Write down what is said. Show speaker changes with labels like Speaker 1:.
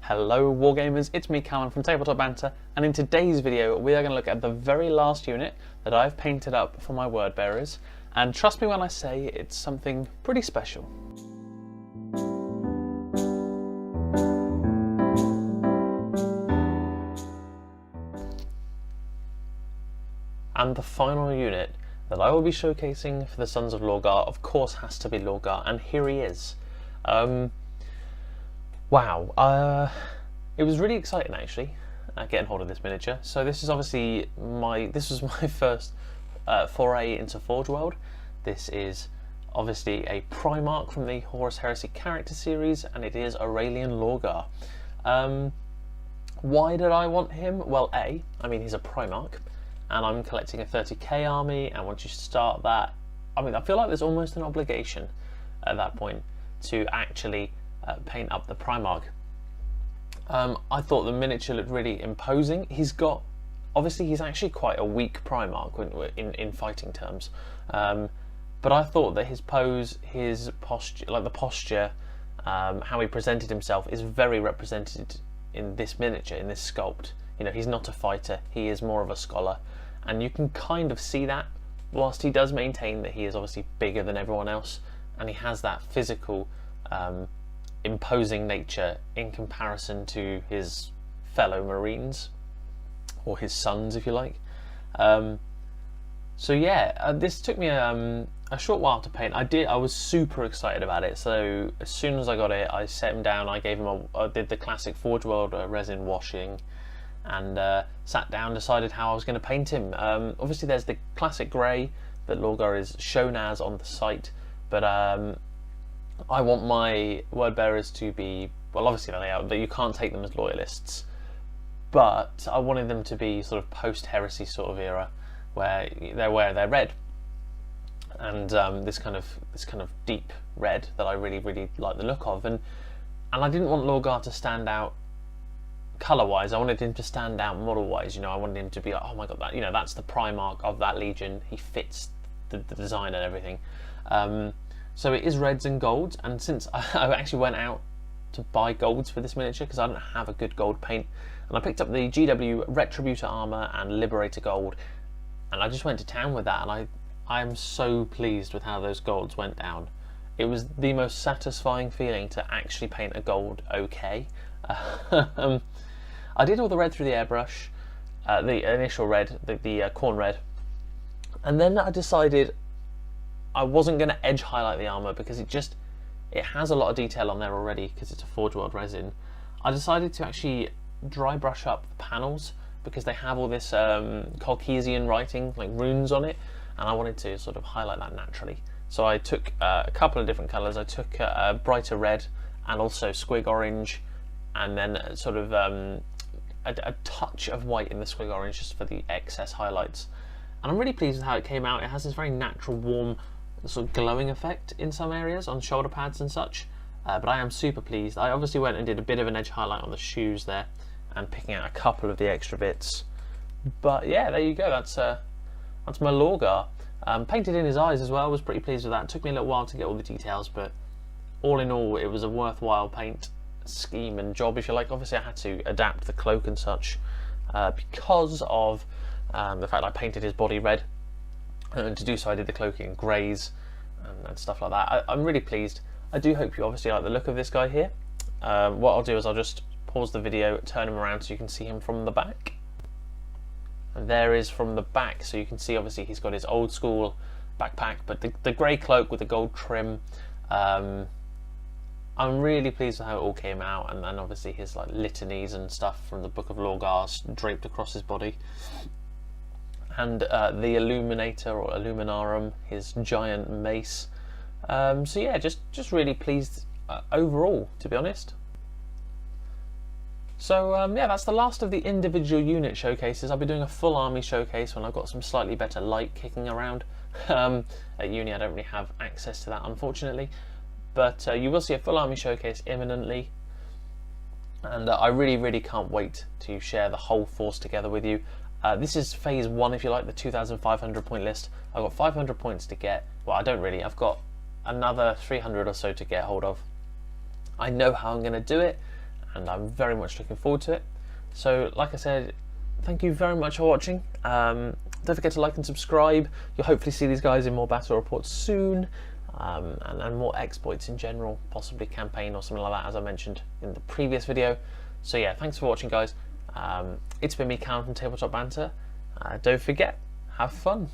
Speaker 1: Hello Wargamers, it's me Callum from Tabletop Banter, and in today's video we are going to look at the very last unit that I've painted up for my word bearers, and trust me when I say it's something pretty special. And the final unit that I will be showcasing for the Sons of Lorgar, of course, has to be Lorgar, and here he is. Wow, it was really exciting actually, getting hold of this miniature. So this is obviously my first foray into Forge World. This is obviously a Primarch from the Horus Heresy character series, and it is Aurelian Lorgar. Why did I want him? Well, I mean he's a Primarch, and I'm collecting a 30k army, and once you start that, I mean I feel like there's almost an obligation at that point to actually paint up the Primarch. I thought the miniature looked really imposing. Obviously he's actually quite a weak Primarch in fighting terms, but I thought that his pose, his posture, like the posture, how he presented himself is very represented in this miniature, in this sculpt. You know, he's not a fighter, he is more of a scholar, and you can kind of see that, whilst he does maintain that he is obviously bigger than everyone else, and he has that physical imposing nature in comparison to his fellow Marines, or his sons if you like. So yeah, this took me a short while to paint. I was super excited about it, so as soon as I got it I set him down, I did the classic Forge World resin washing, and sat down, decided how I was going to paint him. Obviously there's the classic grey that Lorgar is shown as on the site, but I want my word bearers to be, well, obviously they are, but you can't take them as loyalists, but I wanted them to be sort of post-heresy sort of era, where they're red, and this kind of deep red that I really like the look of, and I didn't want Lorgar to stand out colour-wise. I wanted him to stand out model-wise. You know, I wanted him to be like, oh my god, that, you know, that's the Primarch of that legion. He fits the design and everything. So it is reds and golds, and since I actually went out to buy golds for this miniature because I don't have a good gold paint, and I picked up the GW Retributor Armour and Liberator Gold, and I just went to town with that, and I am so pleased with how those golds went down. It was the most satisfying feeling to actually paint a gold okay. I did all the red through the airbrush, the initial red, the corn red, and then I decided I wasn't going to edge highlight the armour because it has a lot of detail on there already because it's a Forge World resin. I decided to actually dry brush up the panels because they have all this Caucasian writing, like runes on it, and I wanted to sort of highlight that naturally. So I took a couple of different colours. I took a brighter red and also squig orange, and then sort of a touch of white in the squig orange just for the excess highlights. And I'm really pleased with how it came out. It has this very natural, warm, sort of glowing effect in some areas on shoulder pads and such, but I am super pleased. I obviously went and did a bit of an edge highlight on the shoes there and picking out a couple of the extra bits, but yeah, there you go. That's my Lorgar. Painted in his eyes as well. I was pretty pleased with that. It took me a little while to get all the details, but all in all it was a worthwhile paint scheme and job if you like. Obviously I had to adapt the cloak and such because of the fact I painted his body red, and to do so I did the cloak in greys and stuff like that. I'm really pleased. I do hope you obviously like the look of this guy here. What I'll do is I'll just pause the video, turn him around so you can see him from the back. And there is from the back, so you can see obviously he's got his old school backpack, but the grey cloak with the gold trim. I'm really pleased with how it all came out, and obviously his like litanies and stuff from the Book of Lorgar draped across his body. And the Illuminator or Illuminarum, his giant mace. So yeah, just really pleased overall, to be honest. So yeah, that's the last of the individual unit showcases. I'll be doing a full army showcase when I've got some slightly better light kicking around. At uni I don't really have access to that, unfortunately, but you will see a full army showcase imminently, and I really can't wait to share the whole force together with you. This is phase 1 if you like, the 2,500 point list. I've got 500 points to get. Well, I don't really, I've got another 300 or so to get hold of. I know how I'm going to do it, and I'm very much looking forward to it. So like I said, thank you very much for watching. Don't forget to like and subscribe. You'll hopefully see these guys in more battle reports soon, and more exploits in general, possibly campaign or something like that, as I mentioned in the previous video. So yeah, thanks for watching, guys. It's been me, Callum, from Tabletop Banter. Don't forget, have fun.